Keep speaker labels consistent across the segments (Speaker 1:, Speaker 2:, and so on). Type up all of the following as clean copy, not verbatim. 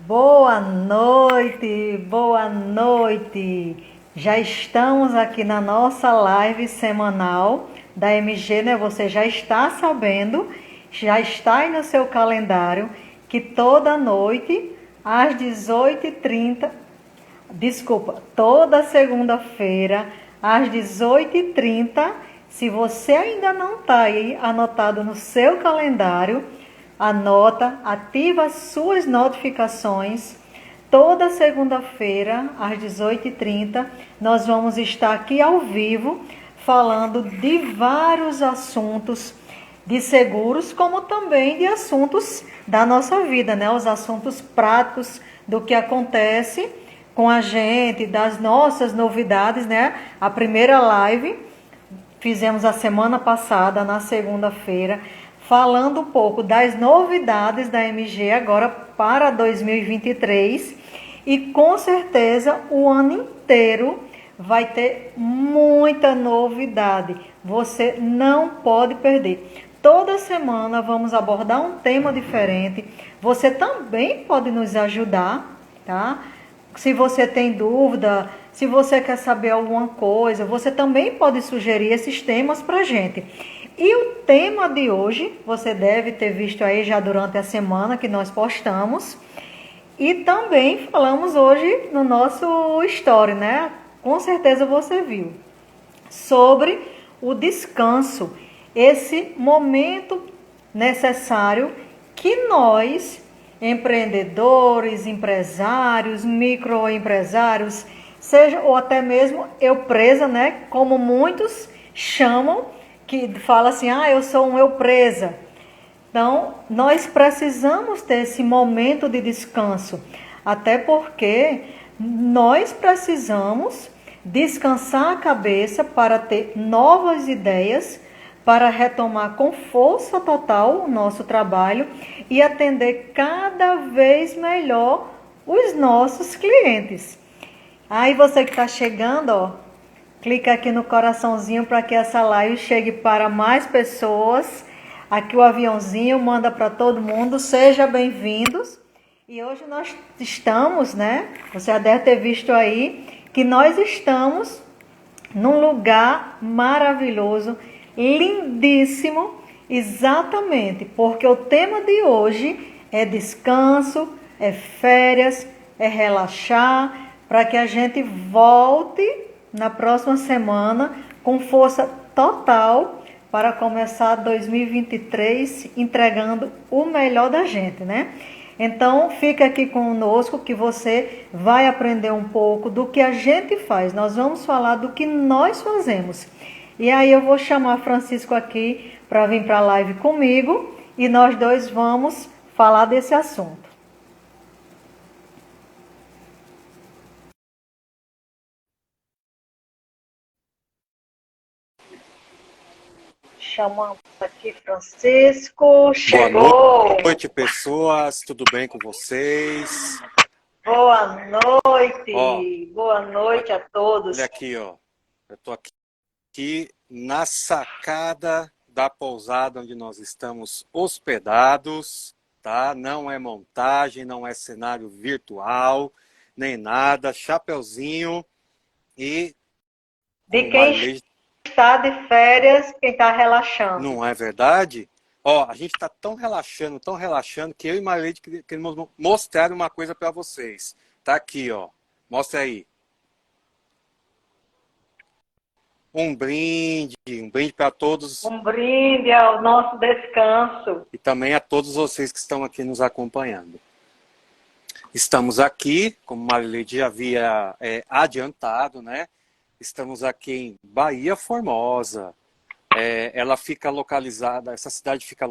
Speaker 1: Boa noite, boa noite. Já estamos aqui na nossa live semanal da MG, né? Você já está sabendo, já está aí no seu calendário que toda noite, às 18h30, toda segunda-feira, às 18h30, se você ainda não está aí anotado no seu calendário, anota, ativa as suas notificações. Toda segunda-feira, às 18h30, nós vamos estar aqui ao vivo falando de vários assuntos de seguros, como também de assuntos da nossa vida, né? Os assuntos práticos do que acontece com a gente, das nossas novidades, né? A primeira live fizemos a semana passada, na segunda-feira, falando um pouco das novidades da MG agora para 2023 e com certeza o ano inteiro vai ter muita novidade. Você não pode perder. Toda semana vamos abordar um tema diferente. Você também pode nos ajudar, tá? Se você tem dúvida, se você quer saber alguma coisa, você também pode sugerir esses temas para a gente. E o tema de hoje, você deve ter visto aí já durante a semana que nós postamos. E também falamos hoje no nosso story, né? Com certeza você viu. Sobre o descanso. Esse momento necessário que nós, empreendedores, empresários, microempresários, seja ou até mesmo eu presa, né? Como muitos chamam, que fala assim, eu sou um eu presa. Então, nós precisamos ter esse momento de descanso, até porque nós precisamos descansar a cabeça para ter novas ideias, para retomar com força total o nosso trabalho e atender cada vez melhor os nossos clientes. Aí você que está chegando, clica aqui no coraçãozinho para que essa live chegue para mais pessoas. Aqui o aviãozinho manda para todo mundo, sejam bem-vindos. E hoje nós estamos, né? Você já deve ter visto aí que nós estamos num lugar maravilhoso, lindíssimo, exatamente, porque o tema de hoje é descanso, é férias, é relaxar, para que a gente volte na próxima semana com força total para começar 2023 entregando o melhor da gente, né? Então, fica aqui conosco que você vai aprender um pouco do que a gente faz. Nós vamos falar do que nós fazemos. E aí eu vou chamar Francisco aqui para vir para a live comigo e nós dois vamos falar desse assunto. Chamamos aqui Francisco, chegou.
Speaker 2: Boa noite, pessoas, tudo bem com vocês?
Speaker 1: Boa noite, boa noite a todos.
Speaker 2: Olha aqui, eu estou aqui na sacada da pousada onde nós estamos hospedados, tá? Não é montagem, não é cenário virtual, nem nada, chapeuzinho e...
Speaker 1: De quem está de férias, quem está relaxando.
Speaker 2: Não é verdade? A gente está tão relaxando, que eu e Marleide queremos mostrar uma coisa para vocês. Tá aqui, mostra aí. Um brinde para todos.
Speaker 1: Um brinde ao nosso descanso.
Speaker 2: E também a todos vocês que estão aqui nos acompanhando. Estamos aqui, como Marleide já havia adiantado, né? Estamos aqui em Bahia Formosa. Ela fica localizada, essa cidade fica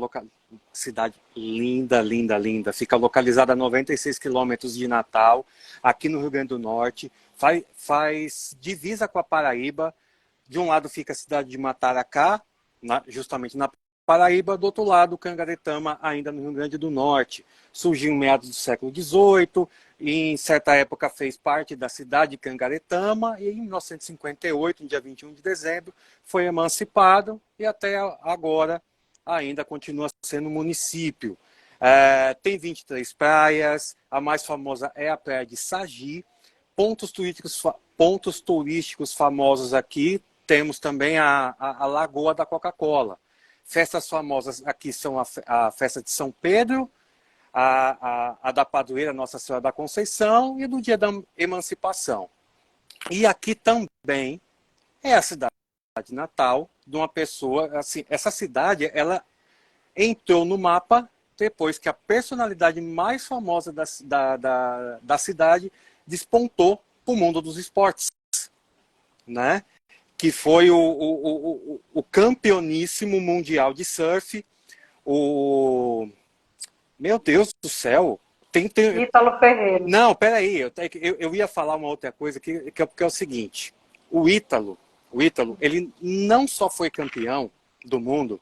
Speaker 2: cidade linda, linda, linda. Fica localizada a 96 quilômetros de Natal, aqui no Rio Grande do Norte. Faz divisa com a Paraíba. De um lado fica a cidade de Mataracá, justamente na Paraíba, do outro lado Cangaretama, ainda no Rio Grande do Norte. Surgiu em meados do século XVIII, e em certa época fez parte da cidade de Cangaretama, e em 1958, no dia 21 de dezembro, foi emancipado e até agora ainda continua sendo município. Tem 23 praias, a mais famosa é a praia de Sagi. Pontos turísticos famosos aqui, temos também a Lagoa da Coca-Cola. Festas famosas aqui são a festa de São Pedro, a da Padroeira Nossa Senhora da Conceição e do Dia da Emancipação. E aqui também é a cidade natal de uma pessoa, assim, essa cidade, ela entrou no mapa depois que a personalidade mais famosa da cidade despontou para o mundo dos esportes, né? Que foi o campeoníssimo mundial de surf, Meu Deus do céu!
Speaker 1: Ítalo Ferreira.
Speaker 2: Não, peraí, eu ia falar uma outra coisa que é o seguinte, o Ítalo, ele não só foi campeão do mundo,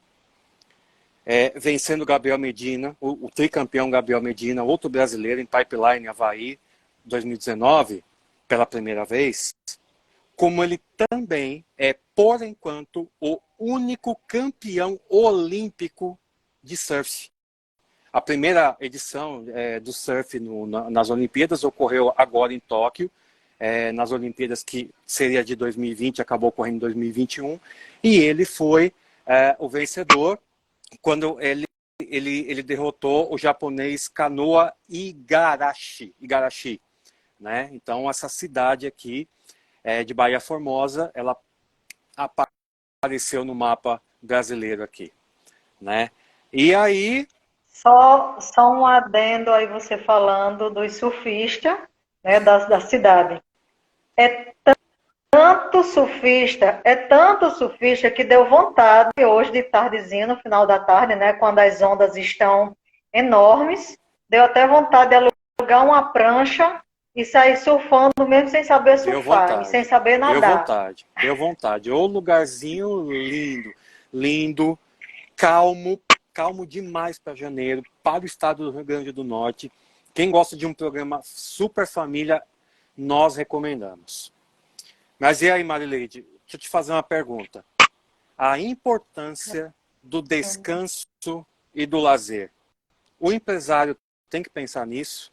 Speaker 2: vencendo o Gabriel Medina, o tricampeão Gabriel Medina, outro brasileiro em Pipeline, Havaí, 2019, pela primeira vez, como ele também é, por enquanto, o único campeão olímpico de surf. A primeira edição do surf nas Olimpíadas ocorreu agora em Tóquio, nas Olimpíadas que seria de 2020, acabou ocorrendo em 2021, e ele foi o vencedor quando ele derrotou o japonês Kanoa Igarashi, né? Então essa cidade aqui de Baía Formosa, ela apareceu no mapa brasileiro aqui, né? E aí...
Speaker 1: Só um adendo aí você falando dos surfistas, né, da cidade. É tanto surfista que deu vontade hoje de tardezinha, no final da tarde, né, quando as ondas estão enormes, deu até vontade de alugar uma prancha e sair surfando mesmo sem saber surfar e sem saber nadar.
Speaker 2: Deu vontade. O lugarzinho lindo, calmo demais para janeiro, para o estado do Rio Grande do Norte. Quem gosta de um programa super família, nós recomendamos. Mas e aí, Marileide, deixa eu te fazer uma pergunta. A importância do descanso e do lazer. O empresário tem que pensar nisso?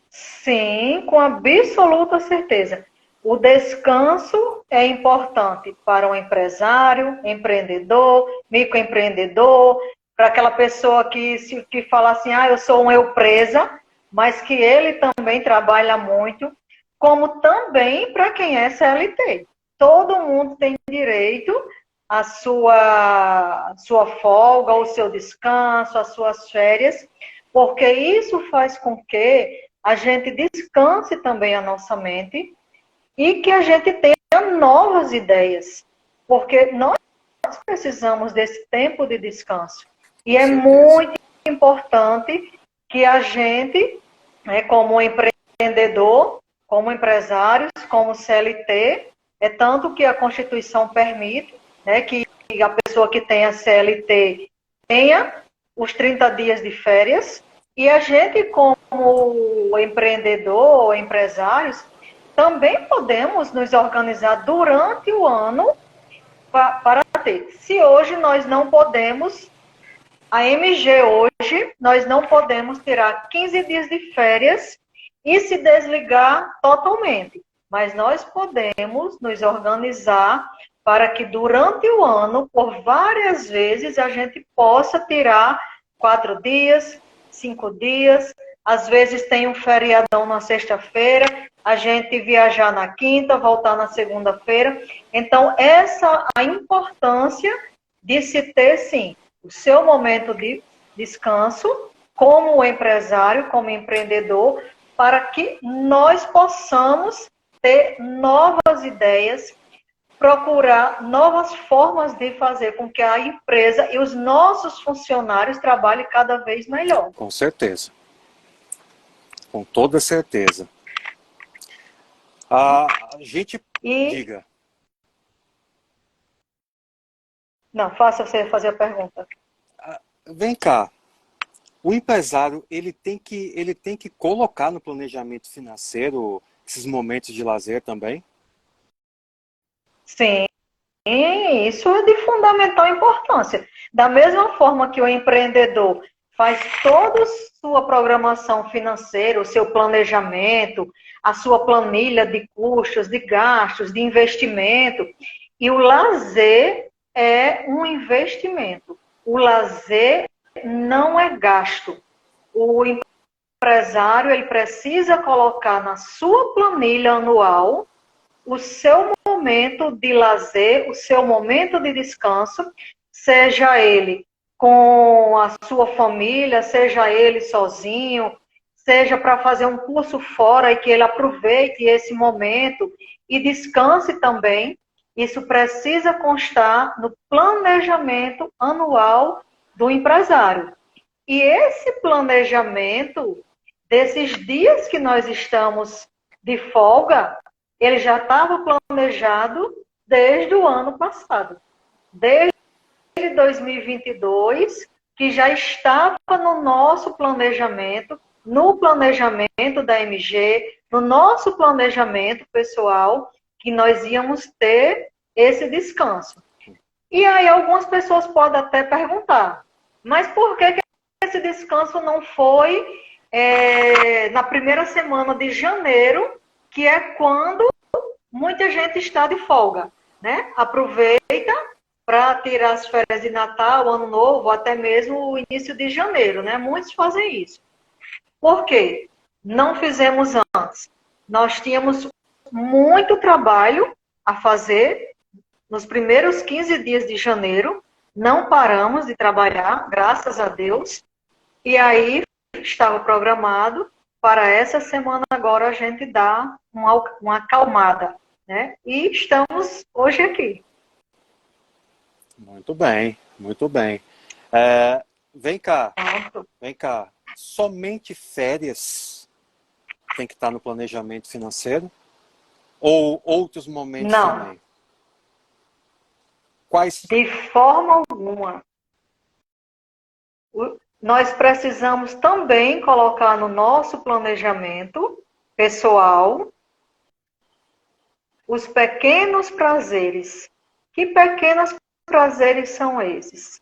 Speaker 1: Sim, com absoluta certeza. O descanso é importante para o empresário, empreendedor, microempreendedor, para aquela pessoa que fala assim, eu sou uma empresa, mas que ele também trabalha muito, como também para quem é CLT. Todo mundo tem direito à sua folga, ao seu descanso, às suas férias, porque isso faz com que a gente descanse também a nossa mente e que a gente tenha novas ideias, porque nós precisamos desse tempo de descanso. E é muito importante que a gente, como empreendedor, como empresários, como CLT, é tanto que a Constituição permite, que a pessoa que tenha CLT tenha os 30 dias de férias, e a gente, como empreendedor ou empresários, também podemos nos organizar durante o ano para ter. Se hoje nós não podemos, a MG hoje, nós não podemos tirar 15 dias de férias e se desligar totalmente. Mas nós podemos nos organizar para que durante o ano, por várias vezes, a gente possa tirar 4 dias, 5 dias, às vezes tem um feriadão na sexta-feira, a gente viajar na quinta, voltar na segunda-feira. Então, essa a importância de se ter, sim, o seu momento de descanso como empresário, como empreendedor, para que nós possamos ter novas ideias, procurar novas formas de fazer com que a empresa e os nossos funcionários trabalhem cada vez melhor.
Speaker 2: Com certeza. Com toda certeza. A gente diga.
Speaker 1: Não, faça você fazer a pergunta.
Speaker 2: Vem cá. O empresário, ele tem que colocar no planejamento financeiro esses momentos de lazer também?
Speaker 1: Sim, isso é de fundamental importância. Da mesma forma que o empreendedor faz toda a sua programação financeira, o seu planejamento, a sua planilha de custos, de gastos, de investimento, e o lazer é um investimento. O lazer não é gasto. O empresário ele precisa colocar na sua planilha anual o seu momento de lazer, o seu momento de descanso, seja ele com a sua família, seja ele sozinho, seja para fazer um curso fora e que ele aproveite esse momento e descanse também. Isso precisa constar no planejamento anual do empresário. E esse planejamento desses dias que nós estamos de folga, ele já estava planejado desde o ano passado. Desde 2022, que já estava no nosso planejamento, no planejamento da MG, no nosso planejamento pessoal, que nós íamos ter esse descanso. E aí algumas pessoas podem até perguntar, mas por que esse descanso não foi na primeira semana de janeiro, que é quando muita gente está de folga, né? Aproveita para tirar as férias de Natal, Ano Novo, até mesmo o início de janeiro, né? Muitos fazem isso. Por quê? Não fizemos antes. Nós tínhamos muito trabalho a fazer nos primeiros 15 dias de janeiro, não paramos de trabalhar, graças a Deus, e aí estava programado para essa semana agora a gente dar uma acalmada, né? E estamos hoje aqui.
Speaker 2: Muito bem, muito bem. Vem cá, vem cá. Somente férias tem que estar no planejamento financeiro? Ou outros momentos
Speaker 1: Não.
Speaker 2: também? Quais?
Speaker 1: De forma alguma. Nós precisamos também colocar no nosso planejamento pessoal os pequenos prazeres. Que pequenos prazeres são esses?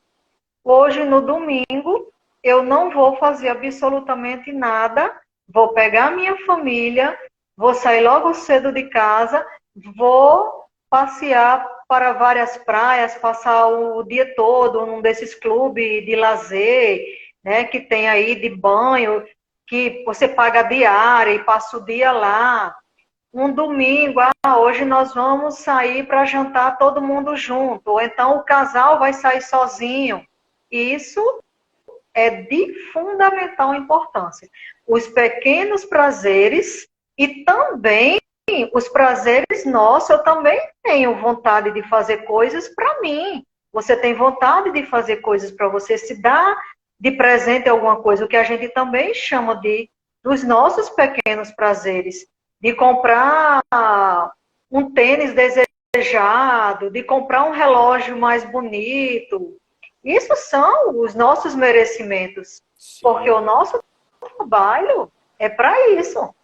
Speaker 1: Hoje, no domingo, eu não vou fazer absolutamente nada, vou pegar minha família, vou sair logo cedo de casa, vou passear para várias praias, passar o dia todo num desses clubes de lazer, né, que tem aí de banho, que você paga diária e passa o dia lá. Um domingo, hoje nós vamos sair para jantar todo mundo junto, ou então o casal vai sair sozinho. Isso é de fundamental importância. Os pequenos prazeres e também os prazeres nossos, eu também tenho vontade de fazer coisas para mim. Você tem vontade de fazer coisas para você, se dar de presente alguma coisa, o que a gente também chama dos nossos pequenos prazeres. De comprar um tênis desejado, de comprar um relógio mais bonito. Isso são os nossos merecimentos.
Speaker 2: Sim.
Speaker 1: Porque o nosso trabalho é para isso.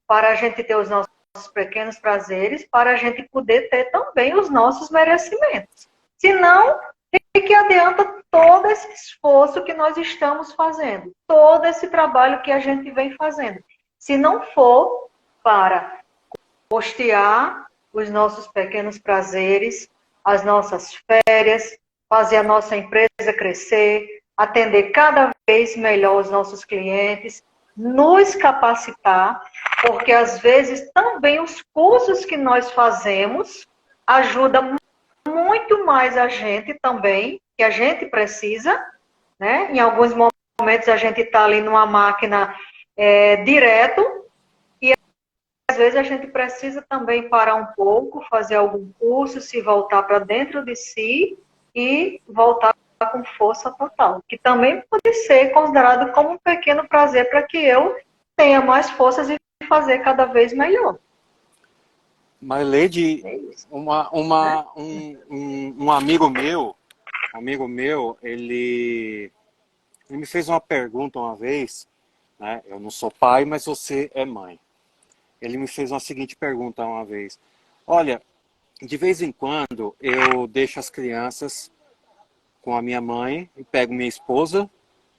Speaker 1: Para a gente ter os nossos pequenos prazeres, para a gente poder ter também os nossos merecimentos. Senão, de que adianta todo esse esforço que nós estamos fazendo? Todo esse trabalho que a gente vem fazendo. Se não for para postear os nossos pequenos prazeres, as nossas férias, fazer a nossa empresa crescer, atender cada vez melhor os nossos clientes, nos capacitar, porque às vezes também os cursos que nós fazemos ajudam muito mais a gente também, que a gente precisa, né? Em alguns momentos a gente está ali numa máquina direto, às vezes a gente precisa também parar um pouco, fazer algum curso, se voltar para dentro de si e voltar com força total, que também pode ser considerado como um pequeno prazer para que eu tenha mais forças e fazer cada vez melhor.
Speaker 2: Marleide, um amigo meu, ele me fez uma pergunta uma vez, né? Eu não sou pai, mas você é mãe. Ele me fez uma seguinte pergunta uma vez. Olha, De vez em quando, eu deixo as crianças com a minha mãe e pego minha esposa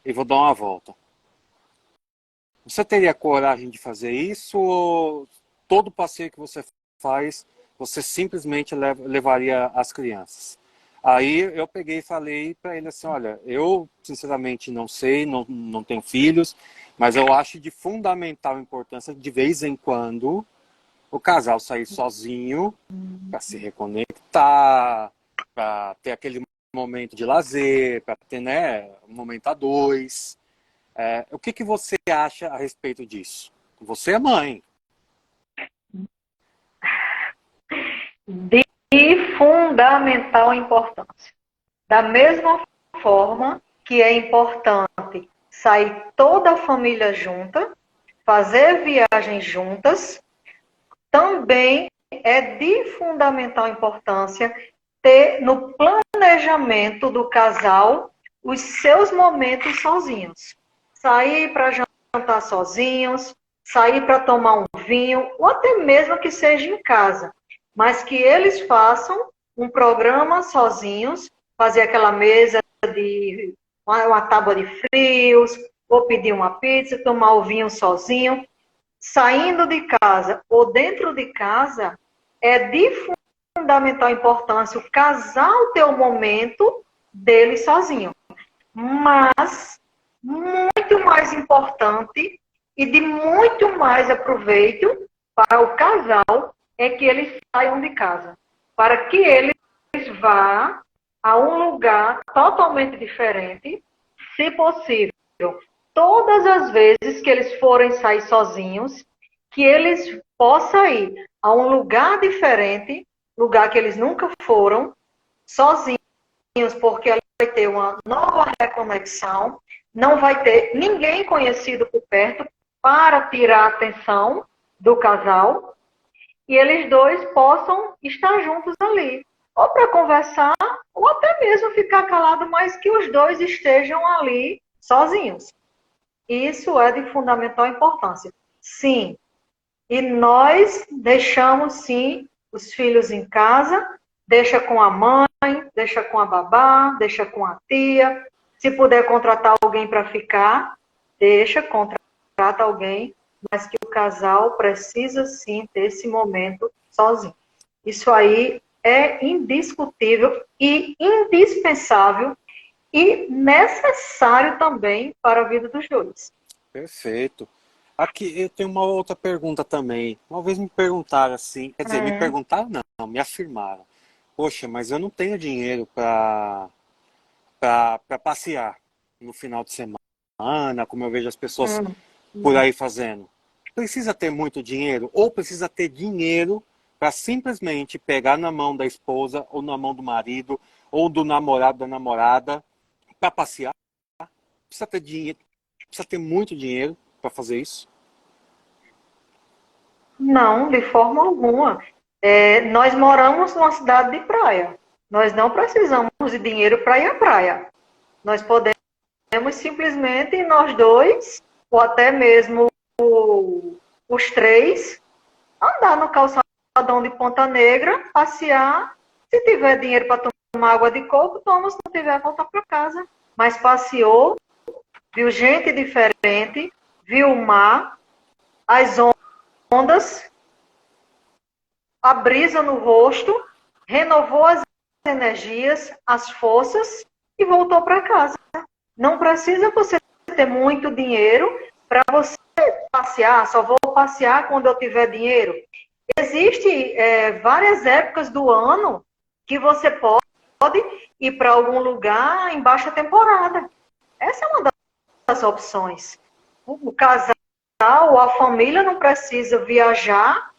Speaker 2: e vou dar uma volta. Você teria coragem de fazer isso ou todo passeio que você faz, você simplesmente levaria as crianças? Aí eu peguei e falei para ele assim, olha, eu sinceramente não sei, não tenho filhos, mas eu acho de fundamental importância de vez em quando o casal sair sozinho para se reconectar, para ter aquele momento de lazer, para ter, né, um momento a dois. O que você acha a respeito disso? Você é mãe.
Speaker 1: De fundamental importância. Da mesma forma que é importante sair toda a família junta, fazer viagens juntas, também é de fundamental importância ter no planejamento do casal os seus momentos sozinhos. Sair para jantar sozinhos, sair para tomar um vinho, ou até mesmo que seja em casa, mas que eles façam um programa sozinhos, fazer aquela mesa de uma tábua de frios, ou pedir uma pizza, tomar o vinho sozinho, saindo de casa ou dentro de casa, é de fundamental importância o casal ter o momento dele sozinho. Mas, muito mais importante e de muito mais aproveito para o casal é que eles saiam de casa. Para que eles vá a um lugar totalmente diferente, se possível. Todas as vezes que eles forem sair sozinhos, que eles possam ir a um lugar diferente, lugar que eles nunca foram, sozinhos, porque ela vai ter uma nova reconexão, não vai ter ninguém conhecido por perto para tirar a atenção do casal, e eles dois possam estar juntos ali, ou para conversar, ou até mesmo ficar calado, mas que os dois estejam ali sozinhos. Isso é de fundamental importância. Sim. E nós deixamos, sim, os filhos em casa, deixa com a mãe, deixa com a babá, deixa com a tia. Se puder contratar alguém para ficar, deixa, contrata alguém, mas que o casal precisa, sim, ter esse momento sozinho. Isso aí é indiscutível e indispensável e necessário também para a vida dos dois.
Speaker 2: Perfeito. Aqui eu tenho uma outra pergunta também. Uma vez me perguntaram assim, quer dizer, me perguntaram não, me afirmaram. Poxa, mas eu não tenho dinheiro para passear no final de semana, como eu vejo as pessoas por aí fazendo. Precisa ter muito dinheiro ou precisa ter dinheiro para simplesmente pegar na mão da esposa ou na mão do marido ou do namorado, da namorada para passear? Precisa ter dinheiro, precisa ter muito dinheiro para fazer isso?
Speaker 1: Não, de forma alguma. Nós moramos numa cidade de praia. Nós não precisamos de dinheiro para ir à praia. Nós podemos simplesmente, nós dois, ou até mesmo os três, andar no calçadão de Ponta Negra, passear. Se tiver dinheiro para tomar água de coco, toma. Se não tiver, voltar para casa. Mas passeou, viu gente diferente, viu o mar, as ondas, a brisa no rosto, renovou as energias, as forças e voltou para casa. Não precisa você ter muito dinheiro para você passear, só vou passear quando eu tiver dinheiro. Existem várias épocas do ano que você pode ir para algum lugar em baixa temporada. Essa é uma das opções. O casal ou a família não precisa viajar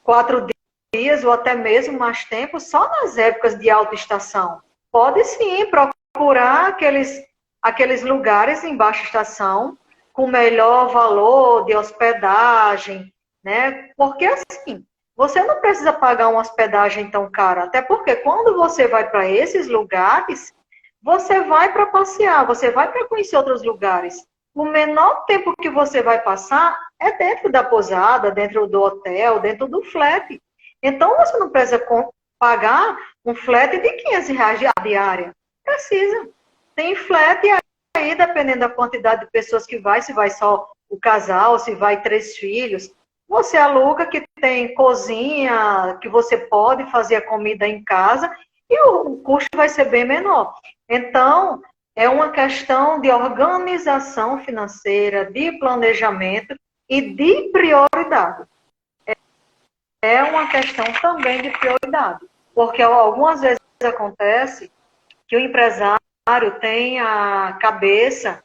Speaker 1: 4 dias ou até mesmo mais tempo só nas épocas de alta estação. Pode sim procurar aqueles lugares em baixa estação com melhor valor de hospedagem, né? Porque assim, você não precisa pagar uma hospedagem tão cara, até porque quando você vai para esses lugares, você vai para passear, você vai para conhecer outros lugares. O menor tempo que você vai passar é dentro da pousada, dentro do hotel, dentro do flat. Então, você não precisa pagar um flat de R$ 500 diária. Precisa. Tem flat aí, dependendo da quantidade de pessoas que vai, se vai só o casal, se vai 3 filhos. Você aluga que tem cozinha, que você pode fazer a comida em casa e o custo vai ser bem menor. Então, é uma questão de organização financeira, de planejamento e de prioridade. É uma questão também de prioridade. Porque algumas vezes acontece que o empresário tem a cabeça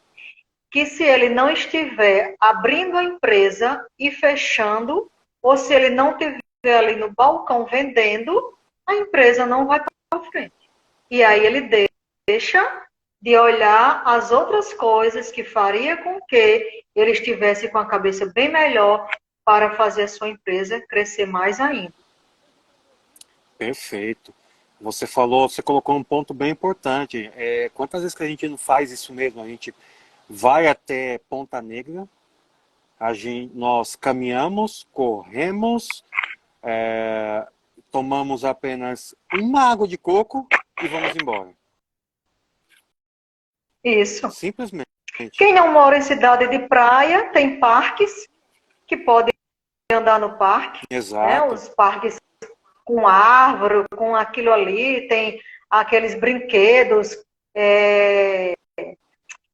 Speaker 1: que se ele não estiver abrindo a empresa e fechando, ou se ele não estiver ali no balcão vendendo, a empresa não vai para frente. E aí ele deixa de olhar as outras coisas que faria com que ele estivesse com a cabeça bem melhor para fazer a sua empresa crescer mais ainda.
Speaker 2: Perfeito. Você colocou um ponto bem importante. Quantas vezes que a gente não faz isso mesmo? A gente vai até Ponta Negra, nós caminhamos, corremos, tomamos apenas uma água de coco e vamos embora.
Speaker 1: Isso.
Speaker 2: Simplesmente.
Speaker 1: Quem não mora em cidade de praia, tem parques que podem andar no parque.
Speaker 2: Exato.
Speaker 1: Né? Os parques com árvore, com aquilo ali, tem aqueles brinquedos que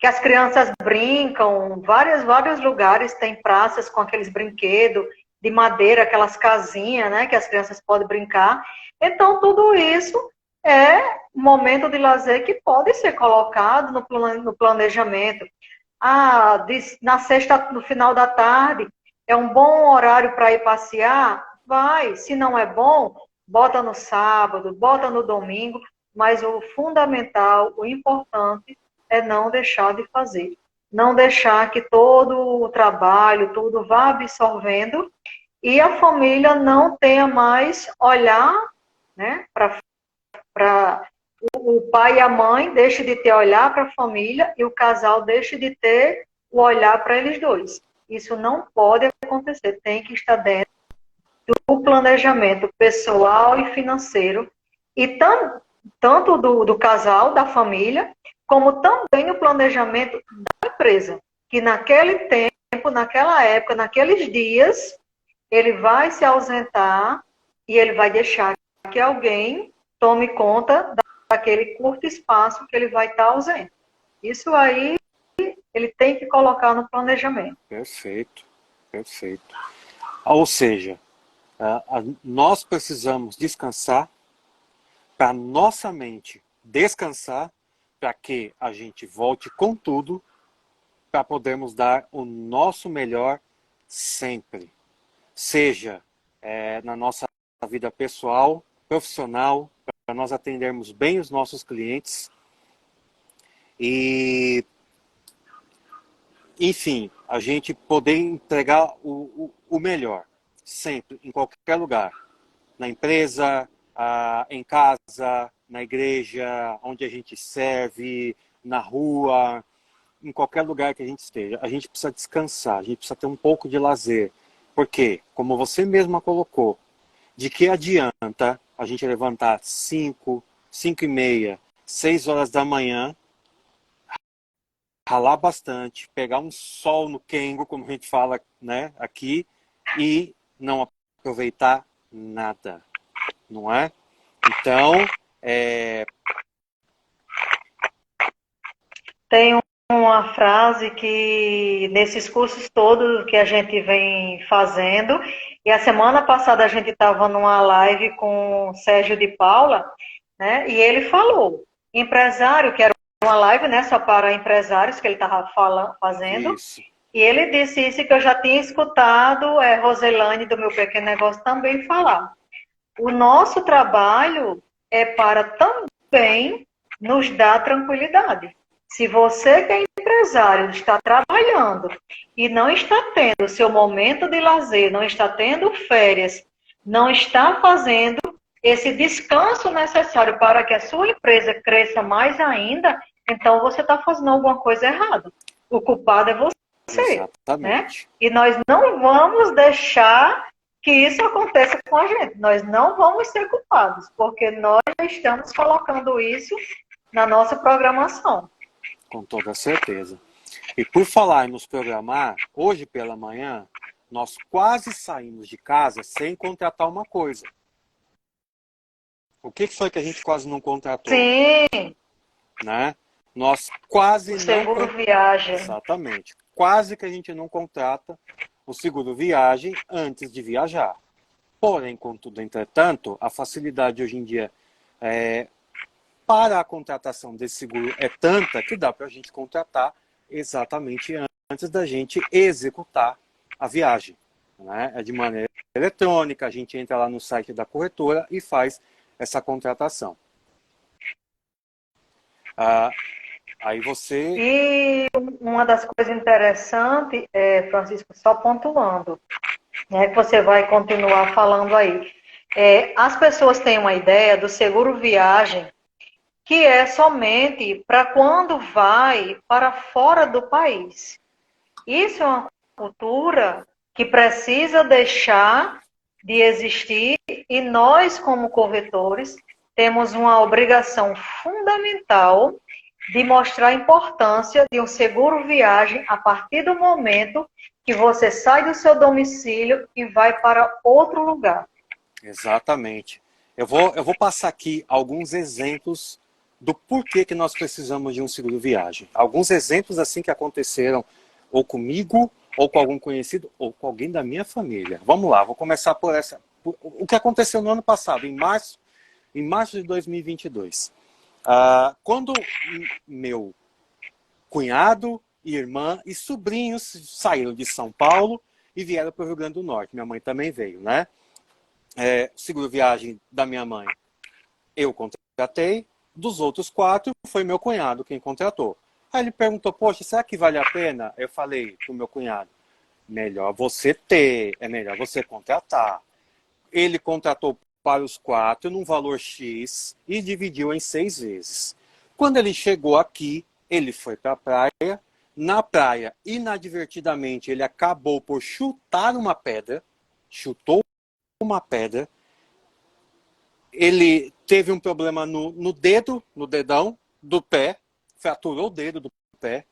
Speaker 1: as crianças brincam, vários lugares tem praças com aqueles brinquedos de madeira, aquelas casinhas, né, que as crianças podem brincar. Então, tudo isso é um momento de lazer que pode ser colocado no planejamento. Na sexta, no final da tarde, é um bom horário para ir passear? Vai. Se não é bom, bota no sábado, bota no domingo, mas o fundamental, o importante, é não deixar de fazer. Não deixar que todo o trabalho, tudo vá absorvendo e a família não tenha mais olhar, né, para o pai e a mãe deixe de ter olhar para a família e o casal deixe de ter o olhar para eles dois. Isso não pode acontecer, tem que estar dentro do planejamento pessoal e financeiro e tanto do casal, da família, como também o planejamento da empresa, que naquele tempo, naquela época, naqueles dias, ele vai se ausentar e ele vai deixar que alguém tome conta daquele curto espaço que ele vai estar ausente. Isso aí ele tem que colocar no planejamento.
Speaker 2: Perfeito, perfeito. Ou seja, nós precisamos descansar para nossa mente descansar, para que a gente volte com tudo, para podermos dar o nosso melhor sempre. Seja na nossa vida pessoal, profissional, para nós atendermos bem os nossos clientes e, enfim, a gente poder entregar o melhor, sempre, em qualquer lugar. Na empresa, em casa, na igreja, onde a gente serve, na rua, em qualquer lugar que a gente esteja. A gente precisa descansar, a gente precisa ter um pouco de lazer. Porque, como você mesma colocou, de que adianta a gente levantar 5, 5h30, 6 horas da manhã, ralar bastante, pegar um sol no quengo, como a gente fala, né, aqui, e não aproveitar nada, não é? Então,
Speaker 1: Tem uma frase que, nesses cursos todos que a gente vem fazendo, e a semana passada a gente estava numa live com o Sérgio de Paula, né, e ele falou, empresário, que era uma live, né, só para empresários que ele estava fazendo,
Speaker 2: isso.
Speaker 1: E ele disse isso que eu já tinha escutado Roselane, do Meu Pequeno Negócio, também falar. O nosso trabalho é para também nos dar tranquilidade. Se você que é empresário está trabalhando e não está tendo seu momento de lazer, não está tendo férias, não está fazendo esse descanso necessário para que a sua empresa cresça mais ainda, então você está fazendo alguma coisa errada. O culpado é você.
Speaker 2: Exatamente.
Speaker 1: Né? E nós não vamos deixar que isso aconteça com a gente. Nós não vamos ser culpados, porque nós já estamos colocando isso na nossa programação.
Speaker 2: Com toda certeza. E por falar em nos programar, hoje pela manhã, nós quase saímos de casa sem contratar uma coisa. O que foi que a gente quase não contratou?
Speaker 1: Sim.
Speaker 2: Né? Nós quase
Speaker 1: O
Speaker 2: não...
Speaker 1: seguro viagem.
Speaker 2: Exatamente. Quase que a gente não contrata o seguro viagem antes de viajar. Porém, contudo, entretanto, a facilidade hoje em dia para a contratação desse seguro é tanta que dá para a gente contratar exatamente antes da gente executar a viagem. Né? É de maneira eletrônica, a gente entra lá no site da corretora e faz essa contratação. Aí você...
Speaker 1: E uma das coisas interessantes, Francisco, só pontuando, né, que você vai continuar falando aí. As pessoas têm uma ideia do seguro viagem que é somente para quando vai para fora do país. Isso é uma cultura que precisa deixar de existir e nós, como corretores, temos uma obrigação fundamental de mostrar a importância de um seguro viagem a partir do momento que você sai do seu domicílio e vai para outro lugar.
Speaker 2: Exatamente. Eu vou passar aqui alguns exemplos do porquê que nós precisamos de um seguro viagem. Alguns exemplos assim que aconteceram ou comigo, ou com algum conhecido, ou com alguém da minha família. Vamos lá, vou começar por essa. O que aconteceu no ano passado, em março de 2022. Quando meu cunhado, irmã e sobrinhos saíram de São Paulo e vieram para o Rio Grande do Norte. Minha mãe também veio, né? Seguro viagem da minha mãe, eu contratei. Dos outros 4, foi meu cunhado quem contratou. Aí ele perguntou, poxa, será que vale a pena? Eu falei pro meu cunhado, melhor você ter, é melhor você contratar. Ele contratou para os 4 num valor X e dividiu em 6 vezes. Quando ele chegou aqui, ele foi para a praia. Na praia, inadvertidamente, ele acabou por chutar uma pedra, chutou uma pedra. Ele teve um problema no dedão do pé, fraturou o dedo do pé.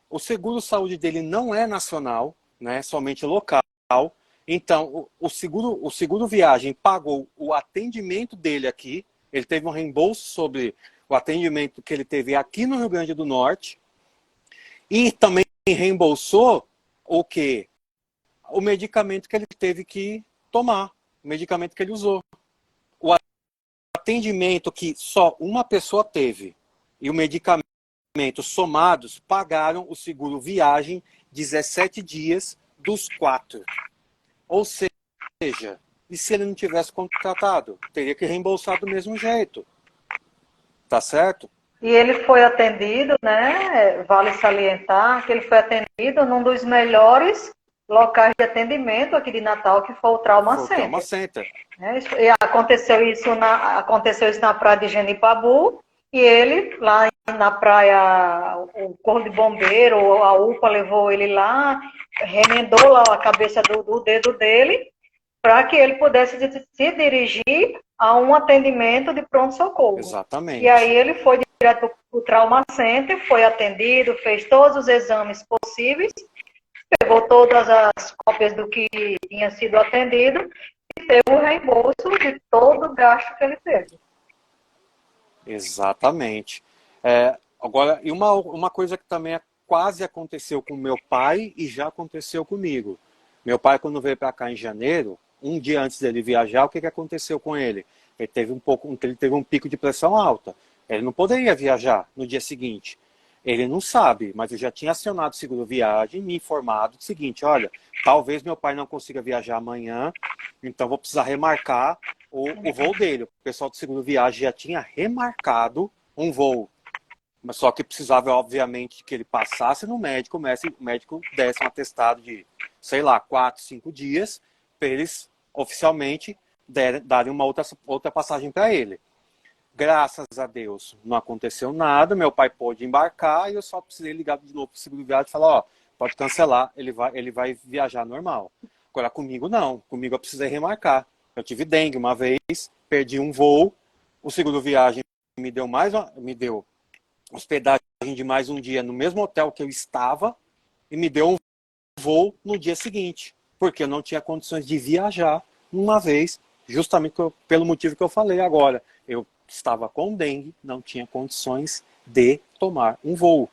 Speaker 2: O seguro-saúde dele não é nacional, né, somente local. Então, o seguro viagem pagou o atendimento dele aqui. Ele teve um reembolso sobre o atendimento que ele teve aqui no Rio Grande do Norte. E também reembolsou o quê? O medicamento que ele teve que tomar, o medicamento que ele usou. O atendimento que só uma pessoa teve e o medicamento somados pagaram o seguro viagem 17 dias dos 4. Ou seja, e se ele não tivesse contratado? Teria que reembolsar do mesmo jeito. Tá certo?
Speaker 1: E ele foi atendido, né? Vale salientar que ele foi atendido num dos melhores locais de atendimento aqui de Natal, que foi o Trauma Center.
Speaker 2: Trauma Center.
Speaker 1: E aconteceu isso na praia de Genipabu, e ele, lá na praia, o Corpo de Bombeiro, a UPA levou ele lá, remendou lá a cabeça do dedo dele, para que ele pudesse se dirigir a um atendimento de pronto-socorro.
Speaker 2: Exatamente.
Speaker 1: E aí ele foi direto para o Trauma Center, foi atendido, fez todos os exames possíveis, pegou todas as cópias do que tinha sido atendido e teve o reembolso de todo o gasto que ele teve.
Speaker 2: Exatamente. Agora, e uma coisa que também quase aconteceu com meu pai e já aconteceu comigo. Meu pai, quando veio para cá em janeiro, um dia antes dele viajar, o que aconteceu com ele? Ele teve um pico de pressão alta. Ele não poderia viajar no dia seguinte. Ele não sabe, mas eu já tinha acionado o seguro viagem, me informado do seguinte, olha, talvez meu pai não consiga viajar amanhã, então vou precisar remarcar o voo dele. O pessoal do seguro viagem já tinha remarcado um voo, mas só que precisava, obviamente, que ele passasse no médico, o médico desse um atestado de, sei lá, 4, 5 dias, para eles oficialmente darem uma outra passagem para ele. Graças a Deus não aconteceu nada, meu pai pôde embarcar e eu só precisei ligar de novo para o seguro viagem e falar, ó, pode cancelar, ele vai viajar normal. Agora, comigo não. Comigo eu precisei remarcar. Eu tive dengue uma vez, perdi um voo, o seguro viagem me deu hospedagem de mais um dia no mesmo hotel que eu estava e me deu um voo no dia seguinte, porque eu não tinha condições de viajar uma vez, justamente pelo motivo que eu falei agora. Eu estava com dengue, não tinha condições de tomar um voo.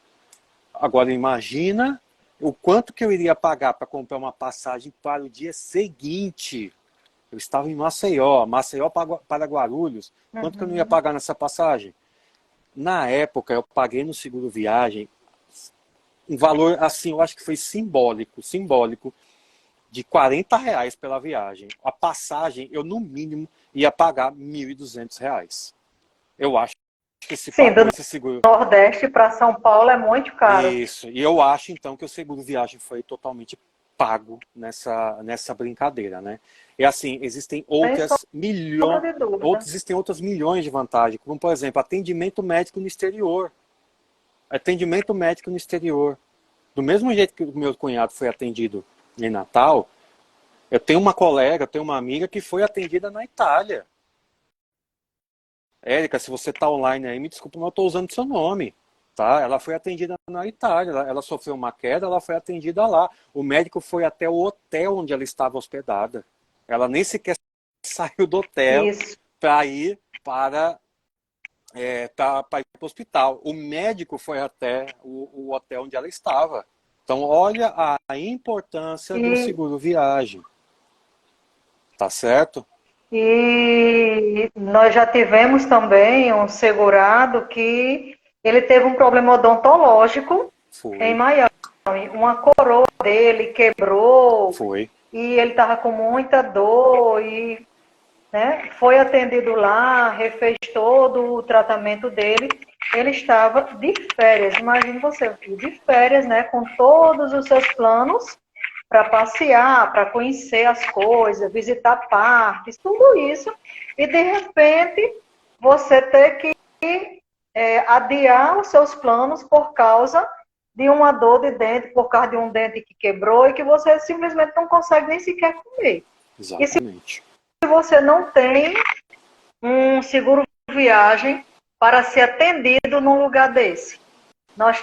Speaker 2: Agora imagina o quanto que eu iria pagar para comprar uma passagem para o dia seguinte. Eu estava em Maceió para Guarulhos. Quanto que eu não ia pagar nessa passagem? Na época, eu paguei no seguro viagem um valor, assim, eu acho que foi simbólico, de R$ 40 pela viagem. A passagem, eu no mínimo ia pagar R$ 1.200. Eu acho que se
Speaker 1: Sim,
Speaker 2: pagou
Speaker 1: do
Speaker 2: esse seguro.
Speaker 1: Nordeste para São Paulo é muito caro.
Speaker 2: Isso. E eu acho, então, que o seguro viagem foi totalmente pago nessa brincadeira, né? E assim, existem
Speaker 1: Sem
Speaker 2: outras
Speaker 1: sombra de dúvida.
Speaker 2: existem outras milhões de vantagens, como, por exemplo, atendimento médico no exterior. Atendimento médico no exterior. Do mesmo jeito que o meu cunhado foi atendido em Natal, eu tenho uma colega, eu tenho uma amiga que foi atendida na Itália. Érica, se você está online aí, me desculpa, mas eu estou usando seu nome. Tá? Ela foi atendida na Itália, ela sofreu uma queda, ela foi atendida lá. O médico foi até o hotel onde ela estava hospedada. Ela nem sequer saiu do hotel para ir para ir para o hospital. O médico foi até o hotel onde ela estava. Então, olha a importância do seguro viagem. Tá certo?
Speaker 1: E nós já tivemos também um segurado que ele teve um problema odontológico em Miami. Uma coroa dele quebrou.
Speaker 2: Foi.
Speaker 1: E ele estava com muita dor e, né, foi atendido lá, refez todo o tratamento dele. Ele estava de férias, imagine você, de férias, né, com todos os seus planos para passear, para conhecer as coisas, visitar parques, tudo isso. E, de repente, você ter que adiar os seus planos por causa de uma dor de dente, por causa de um dente que quebrou e que você simplesmente não consegue nem sequer comer.
Speaker 2: Exatamente.
Speaker 1: E se você não tem um seguro viagem para ser atendido num lugar desse? Nós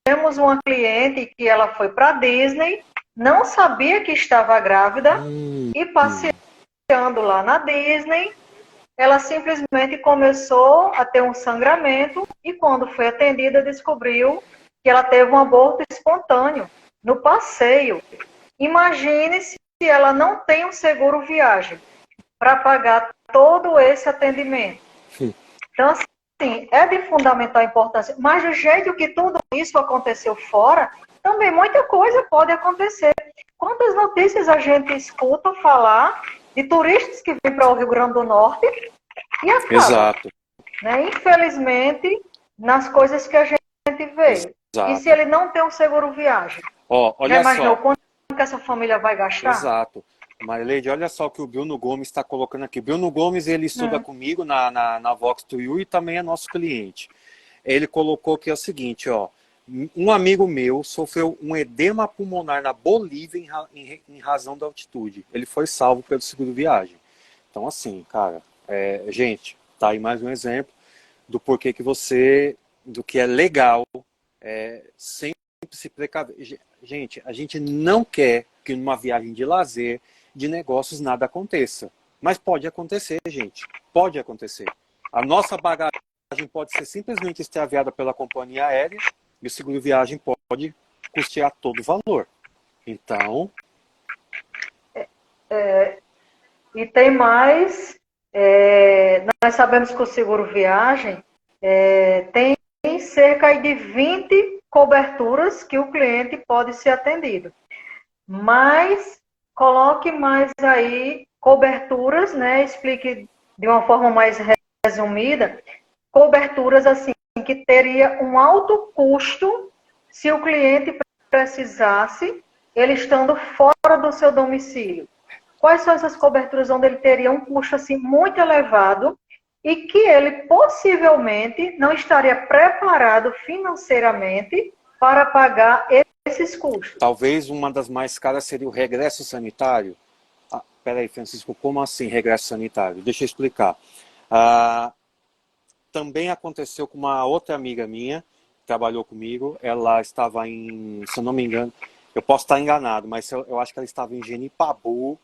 Speaker 1: temos uma cliente que ela foi para a Disney, não sabia que estava grávida e passeando lá na Disney, ela simplesmente começou a ter um sangramento e quando foi atendida descobriu que ela teve um aborto espontâneo no passeio. Imagine se ela não tem um seguro viagem para pagar todo esse atendimento. Então, assim, é de fundamental importância. Mas do jeito que tudo isso aconteceu fora, também muita coisa pode acontecer. Quantas notícias a gente escuta falar de turistas que vêm para o Rio Grande do Norte e acabam.
Speaker 2: Exato.
Speaker 1: Né? Infelizmente, nas coisas que a gente vê. Exato. E se ele não tem um seguro viagem?
Speaker 2: Olha
Speaker 1: já imaginou
Speaker 2: só.
Speaker 1: quanto que essa família vai gastar?
Speaker 2: Exato. Marileide, olha só o que o Bruno Gomes está colocando aqui. Bruno Gomes, ele estuda comigo na Vox 2U e também é nosso cliente. Ele colocou que é o seguinte, ó. Um amigo meu sofreu um edema pulmonar na Bolívia em razão da altitude. Ele foi salvo pelo seguro viagem. Então, assim, cara, gente, tá aí mais um exemplo do porquê que do que é legal, sempre se precaver. Gente, a gente não quer que numa viagem de lazer, de negócios, nada aconteça. Mas pode acontecer, gente. Pode acontecer. A nossa bagagem pode ser simplesmente extraviada pela companhia aérea e o seguro viagem pode custear todo o valor. Então...
Speaker 1: E tem mais... nós sabemos que o seguro viagem tem cerca de 20 coberturas que o cliente pode ser atendido. Mas coloque mais aí coberturas, né? Explique de uma forma mais resumida, coberturas assim que teria um alto custo se o cliente precisasse, ele estando fora do seu domicílio. Quais são essas coberturas onde ele teria um custo assim muito elevado e que ele possivelmente não estaria preparado financeiramente para pagar esses custos.
Speaker 2: Talvez uma das mais caras seria o regresso sanitário. Ah, peraí, Francisco, como assim regresso sanitário? Deixa eu explicar. Também aconteceu com uma outra amiga minha, que trabalhou comigo. Ela estava se eu não me engano, eu posso estar enganado, mas eu acho que ela estava em Genipabu,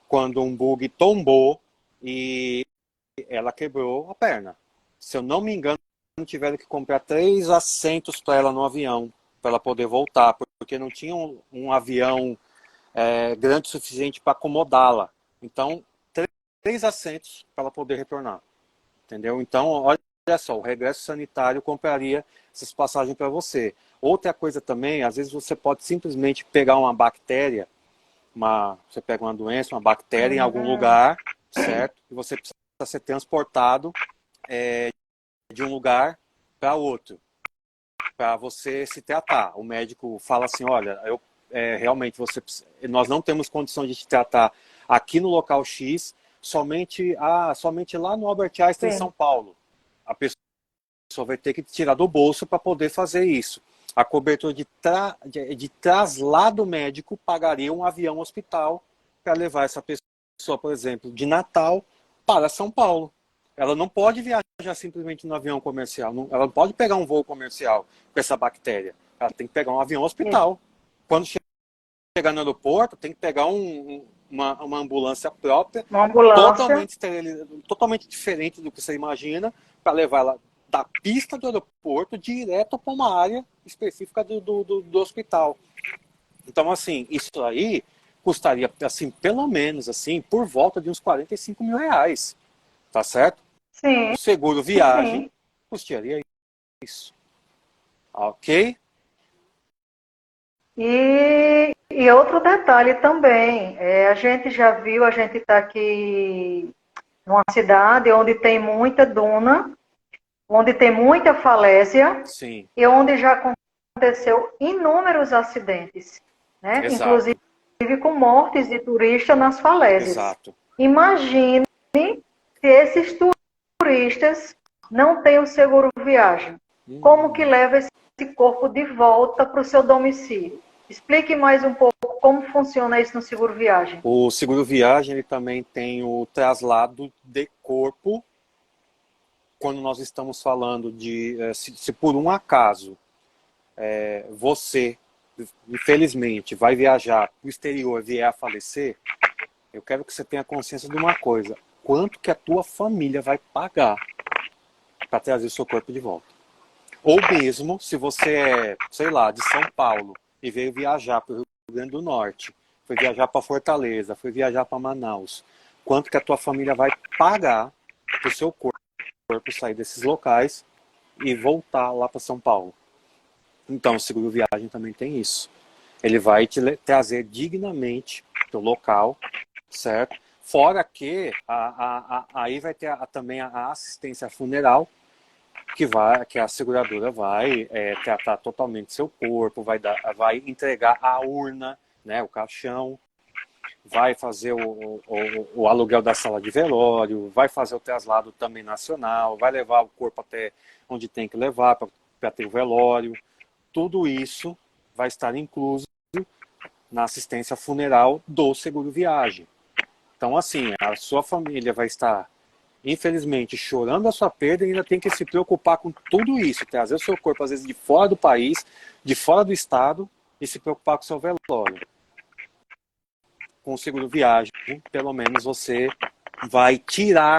Speaker 2: quando um bug tombou e ela quebrou a perna. Se eu não me engano, tiveram que comprar 3 assentos para ela no avião, para ela poder voltar, porque não tinha um avião grande o suficiente para acomodá-la. Então, 3 assentos para ela poder retornar. Entendeu? Então, olha só, o regresso sanitário compraria essas passagens para você. Outra coisa também, às vezes você pode simplesmente pegar uma bactéria, você pega uma doença, uma bactéria em algum lugar, certo? E você precisa ser transportado de um lugar para outro, para você se tratar. O médico fala assim, olha, realmente nós não temos condição de te tratar aqui no local X, somente lá no Albert Einstein, em São Paulo. A pessoa vai ter que tirar do bolso para poder fazer isso. A cobertura de traslado médico pagaria um avião hospital para levar essa pessoa, por exemplo, de Natal para São Paulo. Ela não pode viajar simplesmente no avião comercial. Ela não pode pegar um voo comercial com essa bactéria. Ela tem que pegar um avião hospital. Quando chegar no aeroporto, tem que pegar uma ambulância própria,
Speaker 1: Uma ambulância.
Speaker 2: totalmente diferente do que você imagina, para levar ela da pista do aeroporto direto para uma área específica do hospital. Então, assim, isso aí custaria, assim, pelo menos, assim, por volta de uns 45 mil reais. Tá certo?
Speaker 1: Sim.
Speaker 2: O seguro viagem
Speaker 1: Sim.
Speaker 2: custaria isso. Ok?
Speaker 1: E outro detalhe também, a gente já viu, a gente está aqui numa cidade onde tem muita duna, onde tem muita falésia,
Speaker 2: Sim.
Speaker 1: e onde já aconteceu inúmeros acidentes, né?
Speaker 2: Exato.
Speaker 1: Inclusive com mortes de turistas nas falésias.
Speaker 2: Exato.
Speaker 1: Imagine se esses turistas não têm o seguro viagem. Como que leva esse corpo de volta para o seu domicílio? Explique mais um pouco como funciona isso no seguro viagem.
Speaker 2: O seguro viagem ele também tem o traslado de corpo. Quando nós estamos falando de se por um acaso você, infelizmente, vai viajar para o exterior e vier a falecer, eu quero que você tenha consciência de uma coisa: quanto que a tua família vai pagar para trazer o seu corpo de volta? Ou mesmo, se você é, sei lá, de São Paulo e veio viajar para o Rio Grande do Norte, foi viajar para Fortaleza, foi viajar para Manaus, quanto que a tua família vai pagar para o seu corpo sair desses locais e voltar lá para São Paulo? Então, o seguro viagem também tem isso. Ele vai te trazer dignamente para o local, certo? Fora que aí vai ter também a assistência funeral, que a seguradora vai tratar totalmente seu corpo, vai entregar a urna, né, o caixão, vai fazer o aluguel da sala de velório, vai fazer o traslado também nacional, vai levar o corpo até onde tem que levar para ter o velório. Tudo isso vai estar incluso na assistência funeral do seguro viagem. Então, assim, a sua família vai estar, infelizmente, chorando a sua perda e ainda tem que se preocupar com tudo isso, trazer o seu corpo, às vezes, de fora do país, de fora do estado, e se preocupar com o seu velório. Com o seguro viagem, pelo menos você vai tirar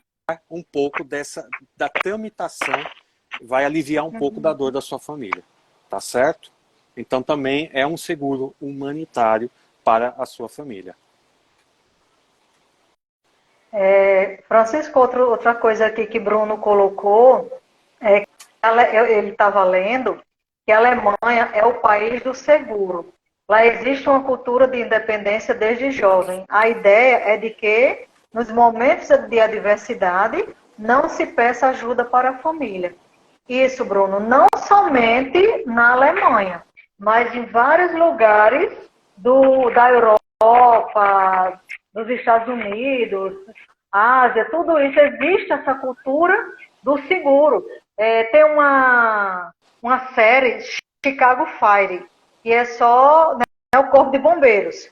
Speaker 2: um pouco da tramitação, vai aliviar um pouco da dor da sua família. Tá certo? Então também é um seguro humanitário para a sua família.
Speaker 1: Francisco, outra coisa aqui que Bruno colocou, é que ele estava lendo que a Alemanha é o país do seguro. Lá existe uma cultura de independência desde jovem. A ideia é de que, nos momentos de adversidade, não se peça ajuda para a família. Isso, Bruno, não somente na Alemanha, mas em vários lugares da Europa, dos Estados Unidos, Ásia, tudo isso, existe essa cultura do seguro. Tem uma série, Chicago Fire, que é só, né, o Corpo de Bombeiros.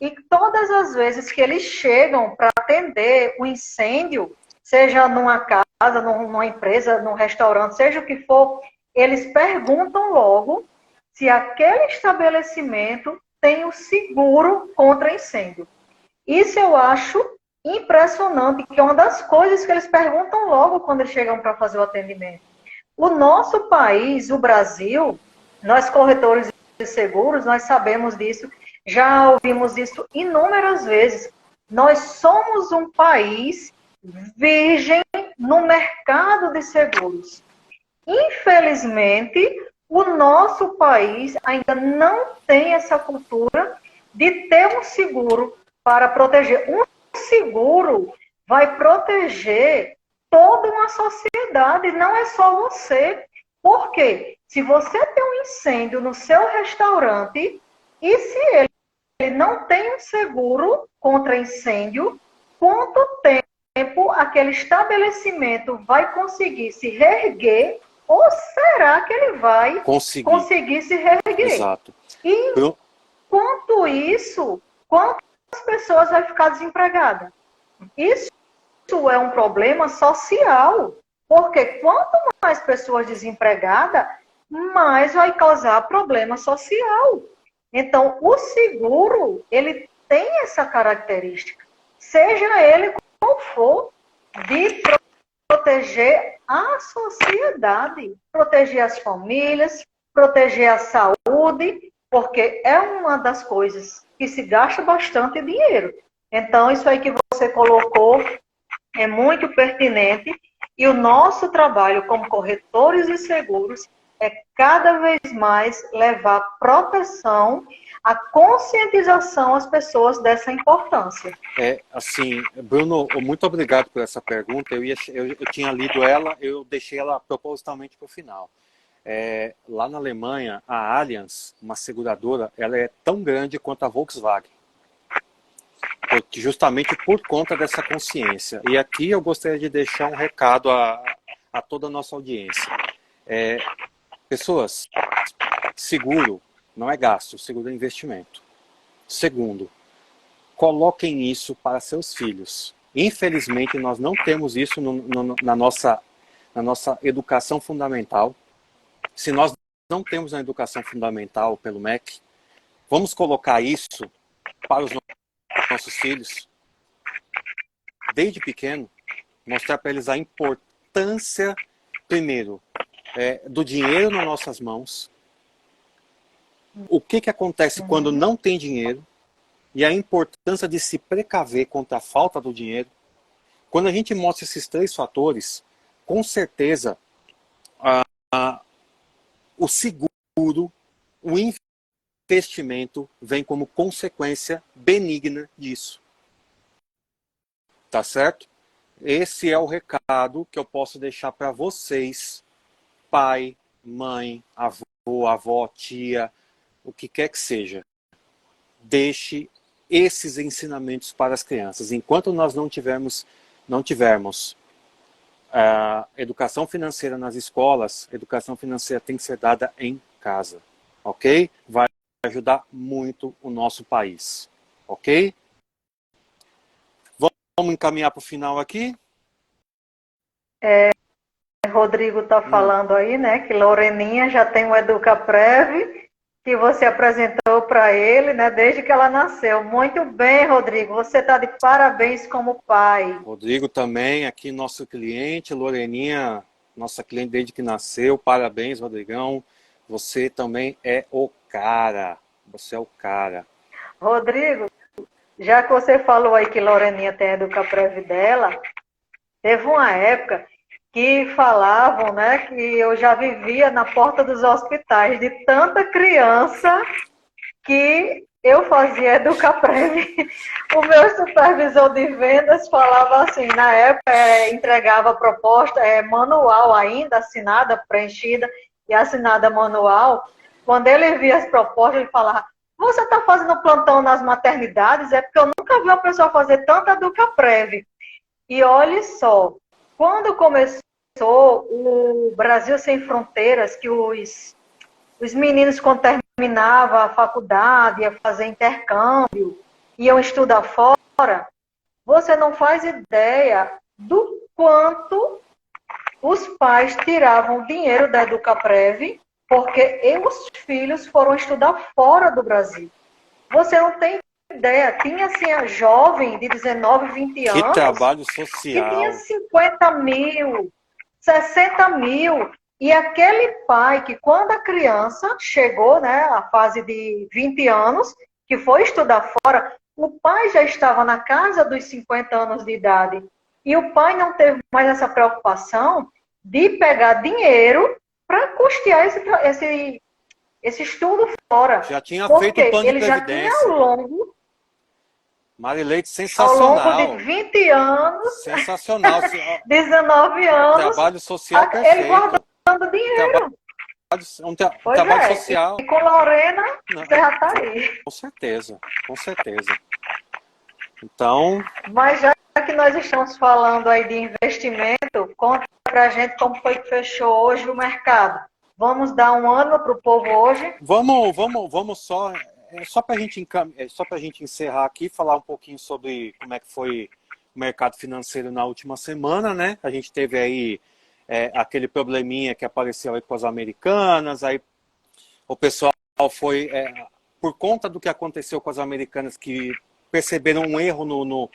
Speaker 1: E todas as vezes que eles chegam para atender o incêndio, seja numa casa, numa empresa, num restaurante, seja o que for, eles perguntam logo se aquele estabelecimento tem o seguro contra incêndio. Isso eu acho impressionante, que é uma das coisas que eles perguntam logo quando eles chegam para fazer o atendimento. O nosso país, o Brasil, nós corretores de seguros, nós sabemos disso, já ouvimos isso inúmeras vezes. Nós somos um país virgem no mercado de seguros. Infelizmente, o nosso país ainda não tem essa cultura de ter um seguro para proteger. Um seguro vai proteger toda uma sociedade, não é só você. Por quê? Se você tem um incêndio no seu restaurante e se ele não tem um seguro contra incêndio, quanto tempo aquele estabelecimento vai conseguir se reerguer ou será que ele vai conseguir se reerguer?
Speaker 2: Exato.
Speaker 1: E enquanto isso, quantas pessoas vão ficar desempregadas? Isso é um problema social, porque quanto mais pessoas desempregadas, mais vai causar problema social. Então, o seguro, ele tem essa característica, seja ele qual for, de proteger a sociedade, proteger as famílias, proteger a saúde, porque é uma das coisas que se gasta bastante dinheiro. Então, isso aí que você colocou é muito pertinente e o nosso trabalho como corretores de seguros é cada vez mais levar proteção, a conscientização às pessoas dessa importância.
Speaker 2: Assim, Bruno, muito obrigado por essa pergunta. Eu tinha lido ela, eu deixei ela propositalmente para o final. Lá na Alemanha, a Allianz, uma seguradora, ela é tão grande quanto a Volkswagen. Justamente por conta dessa consciência. E aqui eu gostaria de deixar um recado a toda a nossa audiência. Pessoas, seguro não é gasto, seguro é investimento. Segundo, coloquem isso para seus filhos. Infelizmente, nós não temos isso na nossa educação fundamental. Se nós não temos a educação fundamental pelo MEC, vamos colocar isso para os nossos filhos, desde pequeno, mostrar para eles a importância, primeiro, do dinheiro nas nossas mãos, o que acontece quando não tem dinheiro, e a importância de se precaver contra a falta do dinheiro. Quando a gente mostra esses três fatores, com certeza, o seguro, o investimento vem como consequência benigna disso. Tá certo? Esse é o recado que eu posso deixar para vocês, pai, mãe, avô, avó, tia, o que quer que seja. Deixe esses ensinamentos para as crianças. Enquanto nós não tivermos educação financeira nas escolas, educação financeira tem que ser dada em casa. Ok? Vai ajudar muito o nosso país. Ok? Vamos encaminhar para o final aqui?
Speaker 1: Rodrigo está falando aí, né, que Loreninha já tem um Educaprev que você apresentou para ele, né, desde que ela nasceu. Muito bem, Rodrigo, você está de parabéns como pai.
Speaker 2: Rodrigo também, aqui nosso cliente, Loreninha, nossa cliente desde que nasceu. Parabéns, Rodrigão. Você também é o cara. Você é o cara.
Speaker 1: Rodrigo, já que você falou aí que Loreninha tem a Educaprev dela, teve uma época que falavam, né, que eu já vivia na porta dos hospitais de tanta criança que eu fazia Educaprev. O meu supervisor de vendas falava assim, na época entregava a proposta manual ainda, assinada, preenchida e assinada manual. Quando ele via as propostas, ele falava, você está fazendo plantão nas maternidades? É porque eu nunca vi uma pessoa fazer tanta Educaprev. E olhe só, quando começou o Brasil Sem Fronteiras, que os meninos, quando terminaram terminava a faculdade, ia fazer intercâmbio, iam estudar fora, você não faz ideia do quanto os pais tiravam dinheiro da Educaprev, porque os filhos foram estudar fora do Brasil. Você não tem ideia. Tinha assim, a jovem de 19, 20
Speaker 2: Que
Speaker 1: anos,
Speaker 2: trabalho
Speaker 1: que
Speaker 2: social.
Speaker 1: tinha 50 mil, 60 mil. E aquele pai que, quando a criança chegou, né, à fase de 20 anos, que foi estudar fora, o pai já estava na casa dos 50 anos de idade. E o pai não teve mais essa preocupação de pegar dinheiro para custear esse estudo fora.
Speaker 2: Já tinha feito
Speaker 1: Porque
Speaker 2: o plano de
Speaker 1: ele já tinha
Speaker 2: previdência. Marileide,
Speaker 1: ao longo
Speaker 2: sensacional.
Speaker 1: de 20 anos,
Speaker 2: Sensacional.
Speaker 1: 19 anos,
Speaker 2: Trabalho social
Speaker 1: ele
Speaker 2: perfeito.
Speaker 1: guardando dinheiro.
Speaker 2: Um
Speaker 1: Pois
Speaker 2: trabalho
Speaker 1: é,
Speaker 2: social.
Speaker 1: e com Lorena,
Speaker 2: Não,
Speaker 1: você já está aí.
Speaker 2: com certeza, com certeza. Então,
Speaker 1: Mas já que nós estamos falando aí de investimento, conta pra gente como foi que fechou hoje o mercado. Vamos dar um ano para o povo hoje?
Speaker 2: vamos só para a gente encerrar aqui, falar um pouquinho sobre como é que foi o mercado financeiro na última semana, né? A gente teve aí aquele probleminha que apareceu aí com as americanas, aí o pessoal foi, por conta do que aconteceu com as americanas, que perceberam um erro no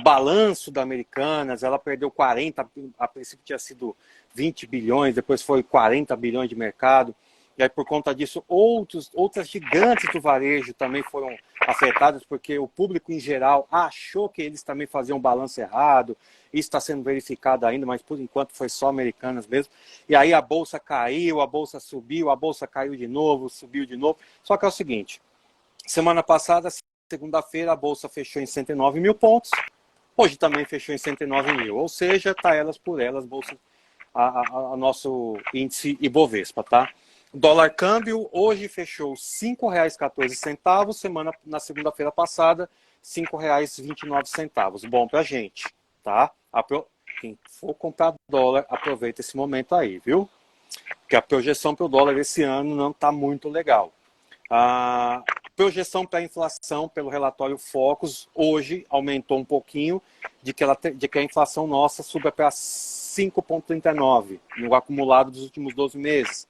Speaker 2: balanço da Americanas, ela perdeu 40, a princípio tinha sido 20 bilhões, depois foi 40 bilhões de mercado, e aí por conta disso outras gigantes do varejo também foram afetadas, porque o público em geral achou que eles também faziam um balanço errado, isso está sendo verificado ainda, mas por enquanto foi só Americanas mesmo, e aí a bolsa caiu, a bolsa subiu, a bolsa caiu de novo, subiu de novo, só que é o seguinte, semana passada, segunda-feira, a bolsa fechou em 109 mil pontos. Hoje também fechou em 109 mil. Ou seja, está elas por elas, bolsa, a nosso índice Ibovespa, tá? O dólar câmbio hoje fechou R$ 5,14, na segunda-feira passada, R$ 5,29. Bom pra gente, tá? Quem for comprar dólar, aproveita esse momento aí, viu? Porque a projeção para o dólar esse ano não está muito legal. A projeção para a inflação pelo relatório Focus hoje aumentou um pouquinho de que a inflação nossa suba para 5,39 no acumulado dos últimos 12 meses.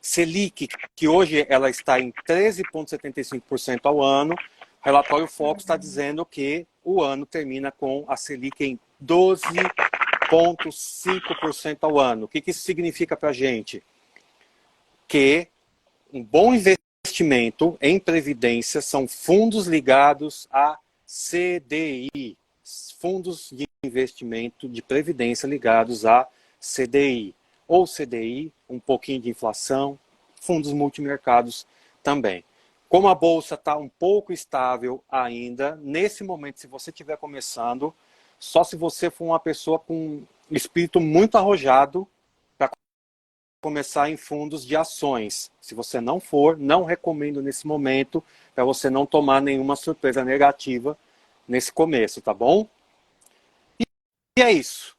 Speaker 2: Selic, que hoje ela está em 13,75% ao ano, o relatório Focus está dizendo que o ano termina com a Selic em 12,5% ao ano. O que isso significa para a gente? Que um bom investimento em previdência são fundos ligados a CDI, fundos de investimento de previdência ligados a CDI, ou CDI, um pouquinho de inflação, fundos multimercados também. Como a bolsa está um pouco estável ainda, nesse momento, se você estiver começando, só se você for uma pessoa com espírito muito arrojado, começar em fundos de ações. Se você não for, não recomendo nesse momento, para você não tomar nenhuma surpresa negativa nesse começo, tá bom? E é isso.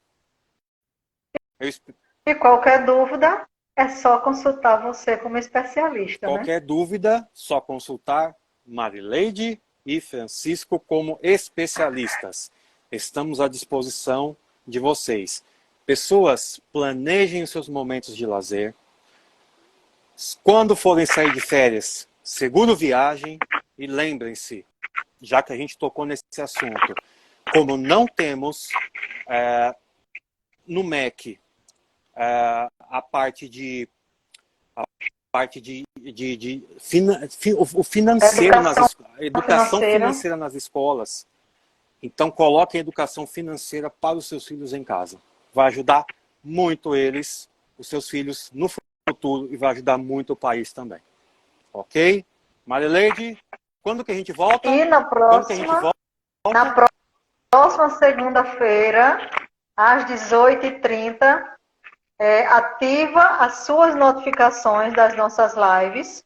Speaker 1: E qualquer dúvida, é só consultar você como especialista,
Speaker 2: Qualquer dúvida, só consultar Marileide e Francisco como especialistas. Estamos à disposição de vocês. Pessoas, planejem os seus momentos de lazer. Quando forem sair de férias, seguro viagem e lembrem-se, já que a gente tocou nesse assunto, como não temos no MEC a parte de o financeiro educação financeira nas escolas, então coloquem a educação financeira para os seus filhos em casa. Vai ajudar muito eles, os seus filhos, no futuro e vai ajudar muito o país também. Ok? Marileide, quando que a gente volta?
Speaker 1: E na próxima segunda-feira, às 18h30, ativa as suas notificações das nossas lives.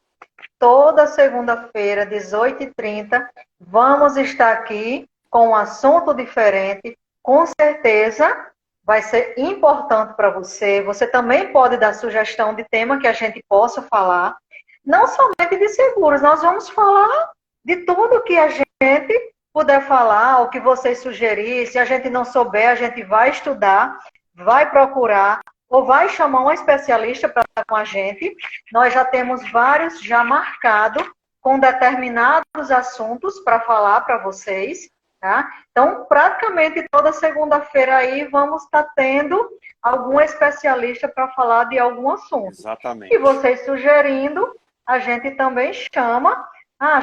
Speaker 1: Toda segunda-feira, 18h30, vamos estar aqui com um assunto diferente. Com certeza vai ser importante para você. Você também pode dar sugestão de tema que a gente possa falar. não somente de seguros, nós vamos falar de tudo que a gente puder falar, o que vocês sugerirem. Se a gente não souber, a gente vai estudar, vai procurar, ou vai chamar um especialista para estar com a gente. Nós já temos vários já marcados com determinados assuntos para falar para vocês, tá? Então, praticamente toda segunda-feira aí vamos estar tendo algum especialista para falar de algum assunto.
Speaker 2: Exatamente.
Speaker 1: E vocês sugerindo, a gente também chama.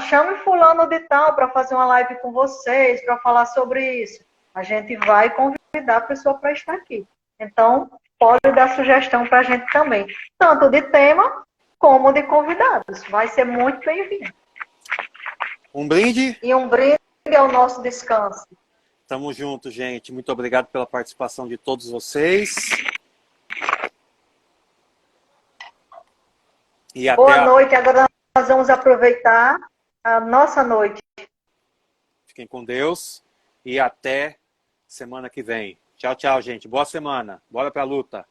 Speaker 1: Chame fulano de tal para fazer uma live com vocês, para falar sobre isso. A gente vai convidar a pessoa para estar aqui. Então, pode dar sugestão para a gente também. Tanto de tema, como de convidados. Vai ser muito bem-vindo.
Speaker 2: Um brinde.
Speaker 1: E um brinde ao nosso descanso.
Speaker 2: Tamo junto, gente. Muito obrigado pela participação de todos vocês. E
Speaker 1: Boa noite. Agora nós vamos aproveitar a nossa noite.
Speaker 2: Fiquem com Deus e até semana que vem. Tchau, tchau, gente. Boa semana. Bora pra luta.